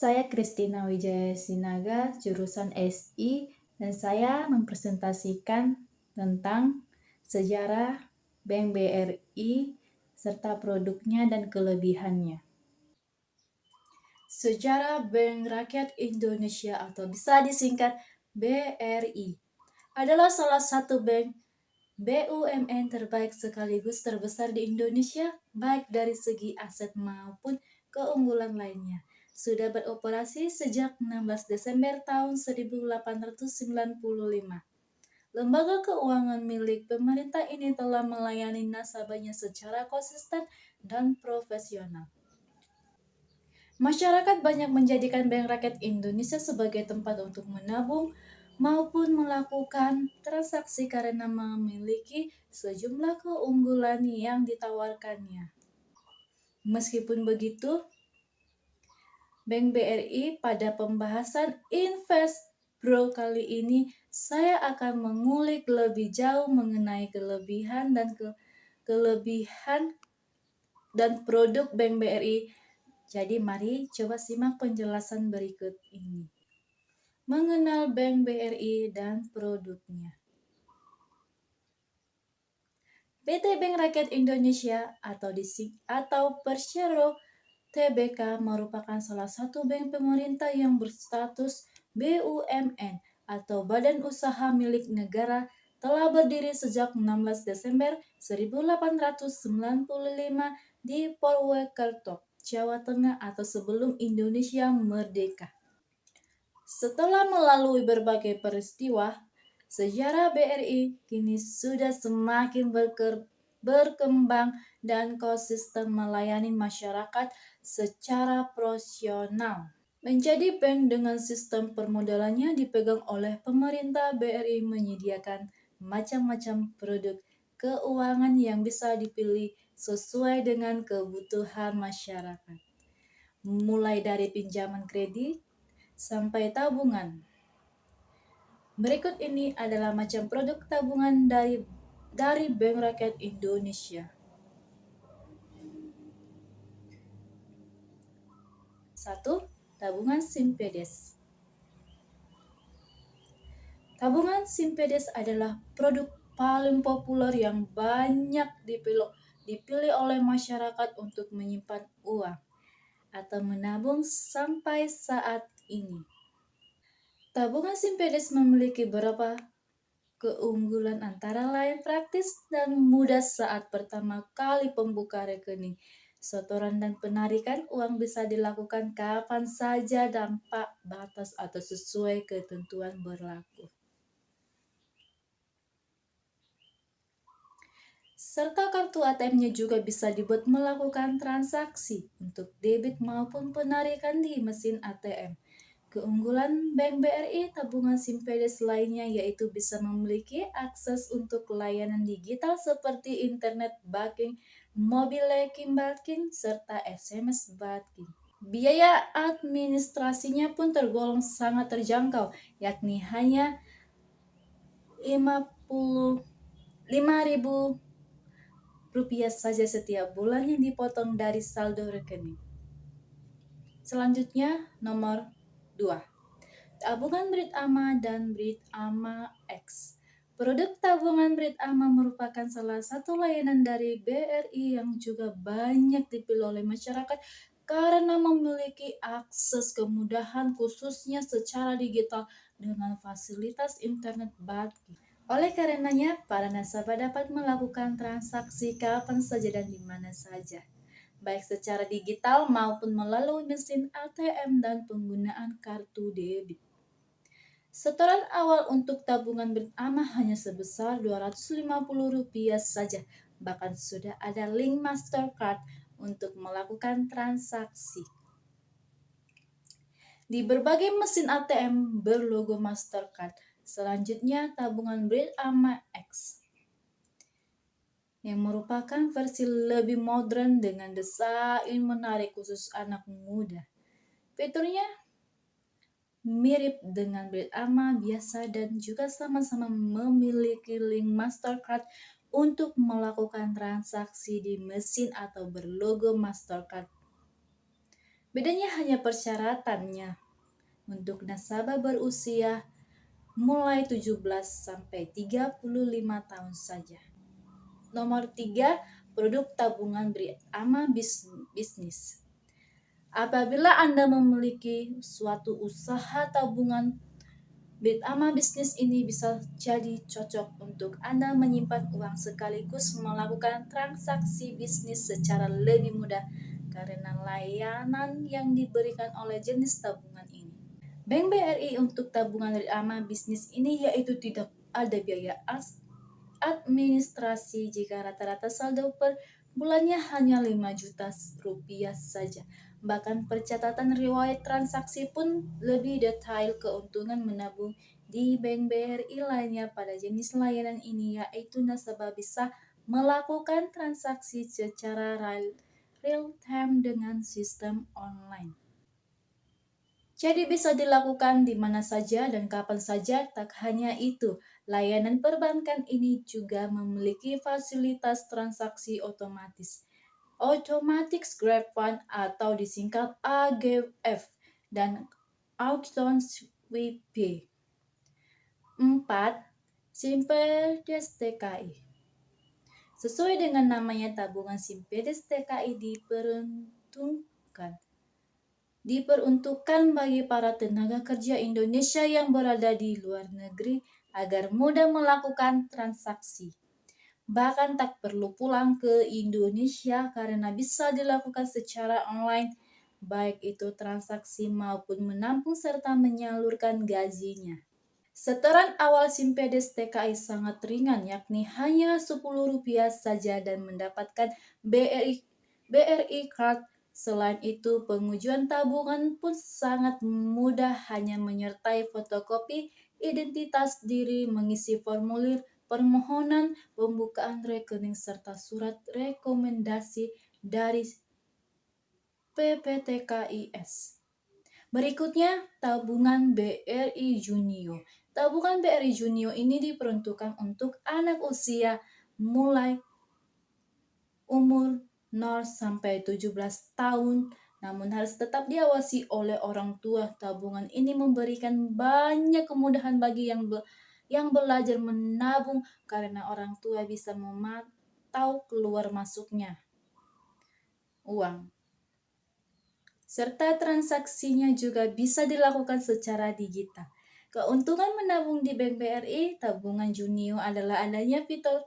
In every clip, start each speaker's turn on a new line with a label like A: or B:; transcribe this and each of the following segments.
A: Saya Kristina Wijaya Sinaga, jurusan SI, dan saya mempresentasikan tentang sejarah Bank BRI serta produknya dan kelebihannya. Sejarah Bank Rakyat Indonesia atau bisa disingkat BRI adalah salah satu bank BUMN terbaik sekaligus terbesar di Indonesia, baik dari segi aset maupun keunggulan lainnya. Sudah beroperasi sejak 16 Desember tahun 1895. Lembaga keuangan milik pemerintah ini telah melayani nasabahnya secara konsisten dan profesional. Masyarakat banyak menjadikan Bank Rakyat Indonesia sebagai tempat untuk menabung maupun melakukan transaksi karena memiliki sejumlah keunggulan yang ditawarkannya. Meskipun begitu, Bank BRI pada pembahasan Invest Bro kali ini saya akan mengulik lebih jauh mengenai kelebihan dan produk Bank BRI. Jadi mari coba simak penjelasan berikut ini. Mengenal Bank BRI dan produknya. PT Bank Rakyat Indonesia atau Persero TBK merupakan salah satu bank pemerintah yang berstatus BUMN atau Badan Usaha Milik Negara, telah berdiri sejak 16 Desember 1895 di Purwokerto, Jawa Tengah atau sebelum Indonesia merdeka. Setelah melalui berbagai peristiwa, sejarah BRI kini sudah semakin berkembang dan konsisten melayani masyarakat secara profesional. Menjadi bank dengan sistem permodalannya dipegang oleh pemerintah, BRI menyediakan macam-macam produk keuangan yang bisa dipilih sesuai dengan kebutuhan masyarakat. Mulai dari pinjaman kredit sampai tabungan. Berikut ini adalah macam produk tabungan dari Bank Rakyat Indonesia. 1. Tabungan Simpedes. Tabungan Simpedes adalah produk paling populer yang banyak dipilih oleh masyarakat untuk menyimpan uang atau menabung sampai saat ini. Tabungan Simpedes memiliki beberapa keunggulan, antara lain praktis dan mudah saat pertama kali pembuka rekening. Setoran dan penarikan uang bisa dilakukan kapan saja tanpa batas atau sesuai ketentuan berlaku. Serta kartu ATM-nya juga bisa dibuat melakukan transaksi untuk debit maupun penarikan di mesin ATM. Keunggulan Bank BRI tabungan Simpedes lainnya yaitu bisa memiliki akses untuk layanan digital seperti internet banking, mobile banking, serta SMS banking. Biaya administrasinya pun tergolong sangat terjangkau, yakni hanya Rp55.000 saja setiap bulan yang dipotong dari saldo rekening. Selanjutnya, nomor 2. Tabungan Britama dan Britama X. Produk tabungan Britama merupakan salah satu layanan dari BRI yang juga banyak dipilih oleh masyarakat karena memiliki akses kemudahan khususnya secara digital dengan fasilitas internet banking. Oleh karenanya, para nasabah dapat melakukan transaksi kapan saja dan di mana saja, baik secara digital maupun melalui mesin ATM dan penggunaan kartu debit. Setoran awal untuk tabungan Britama hanya sebesar Rp250 saja, bahkan sudah ada link Mastercard untuk melakukan transaksi. Di berbagai mesin ATM berlogo Mastercard. Selanjutnya, tabungan Britama X, yang merupakan versi lebih modern dengan desain menarik khusus anak muda. Fiturnya mirip dengan Britama biasa dan juga sama-sama memiliki link Mastercard untuk melakukan transaksi di mesin atau berlogo Mastercard. Bedanya hanya persyaratannya untuk nasabah berusia mulai 17 sampai 35 tahun saja. Nomor 3, produk tabungan bersama bisnis. Apabila Anda memiliki suatu usaha tabungan bersama bisnis, ini bisa jadi cocok untuk Anda menyimpan uang sekaligus melakukan transaksi bisnis secara lebih mudah karena layanan yang diberikan oleh jenis tabungan ini. Bank BRI untuk tabungan bersama bisnis ini yaitu tidak ada biaya administrasi jika rata-rata saldo per bulannya hanya 5 juta rupiah saja. Bahkan pencatatan riwayat transaksi pun lebih detail. Keuntungan menabung di Bank BRI lainnya pada jenis layanan ini yaitu nasabah bisa melakukan transaksi secara real time dengan sistem online. Jadi bisa dilakukan di mana saja dan kapan saja. Tak hanya itu, layanan perbankan ini juga memiliki fasilitas transaksi otomatis. Automatic Grab Fund atau disingkat AGF dan Auction Sweepy. 4. Simpedes TKI. Sesuai dengan namanya, tabungan Simpedes TKI diperuntukkan bagi para tenaga kerja Indonesia yang berada di luar negeri agar mudah melakukan transaksi. Bahkan tak perlu pulang ke Indonesia karena bisa dilakukan secara online, baik itu transaksi maupun menampung serta menyalurkan gajinya. Setoran awal Simpedes TKI sangat ringan, yakni hanya Rp10 saja dan mendapatkan BRI Card. Selain itu, pengujuan tabungan pun sangat mudah, hanya menyertai fotokopi identitas diri, mengisi formulir permohonan pembukaan rekening serta surat rekomendasi dari PPTKIS. Berikutnya, tabungan BRI Junio. Tabungan BRI Junio ini diperuntukkan untuk anak usia mulai umur 0 sampai 17 tahun, namun harus tetap diawasi oleh orang tua. Tabungan ini memberikan banyak kemudahan bagi yang belajar menabung karena orang tua bisa memantau keluar masuknya uang. Serta transaksinya juga bisa dilakukan secara digital. Keuntungan menabung di Bank BRI Tabungan Junio adalah adanya fitur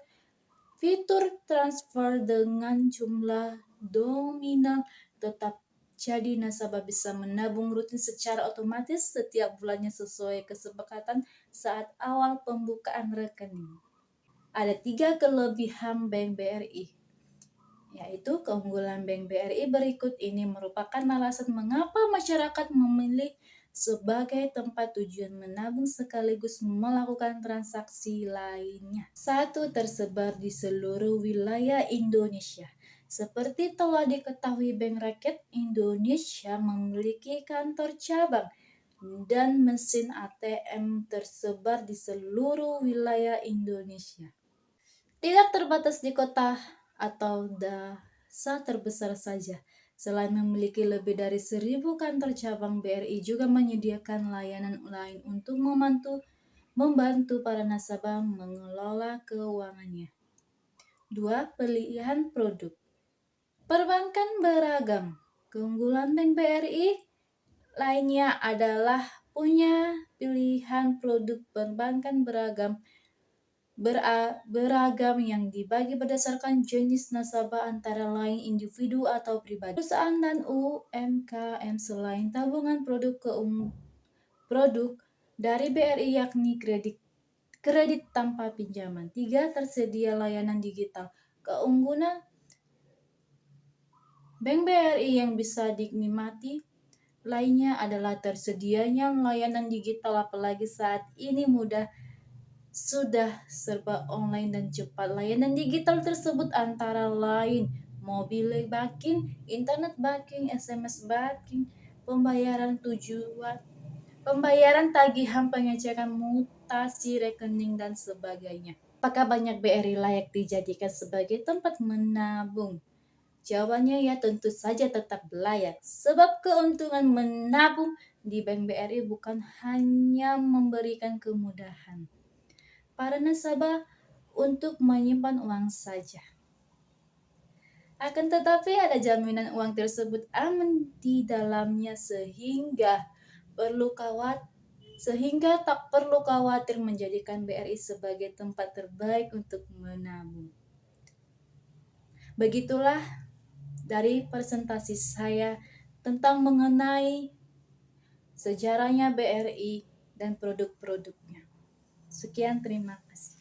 A: transfer dengan jumlah nominal tetap. Jadi nasabah bisa menabung rutin secara otomatis setiap bulannya sesuai kesepakatan saat awal pembukaan rekening. Ada 3 kelebihan Bank BRI. Yaitu keunggulan Bank BRI berikut ini merupakan alasan mengapa masyarakat memilih sebagai tempat tujuan menabung sekaligus melakukan transaksi lainnya. 1. Tersebar di seluruh wilayah Indonesia. Seperti telah diketahui, Bank Rakyat Indonesia memiliki kantor cabang dan mesin ATM tersebar di seluruh wilayah Indonesia. Tidak terbatas di kota atau desa terbesar saja. Selain memiliki lebih dari 1.000 kantor cabang, BRI juga menyediakan layanan lain untuk membantu para nasabah mengelola keuangannya. 2. Pilihan produk. Perbankan beragam. Keunggulan Bank BRI lainnya adalah punya pilihan produk perbankan beragam yang dibagi berdasarkan jenis nasabah, antara lain individu atau pribadi, perusahaan dan UMKM. Selain tabungan, produk dari BRI yakni kredit tanpa pinjaman. 3. Tersedia layanan digital. Keunggulan Bank BRI yang bisa dinikmati lainnya adalah tersedianya layanan digital, apalagi saat ini sudah serba online dan cepat. Layanan digital tersebut antara lain mobile banking, internet banking, SMS banking, pembayaran tagihan, pengecekan mutasi rekening, dan sebagainya. Apakah banyak BRI layak dijadikan sebagai tempat menabung? Jawabannya ya tentu saja tetap layak, sebab keuntungan menabung di Bank BRI bukan hanya memberikan kemudahan para nasabah untuk menyimpan uang saja. Akan tetapi ada jaminan uang tersebut aman di dalamnya sehingga tak perlu khawatir menjadikan BRI sebagai tempat terbaik untuk menabung. Begitulah dari presentasi saya tentang mengenai sejarahnya BRI dan produk-produknya. Sekian, terima kasih.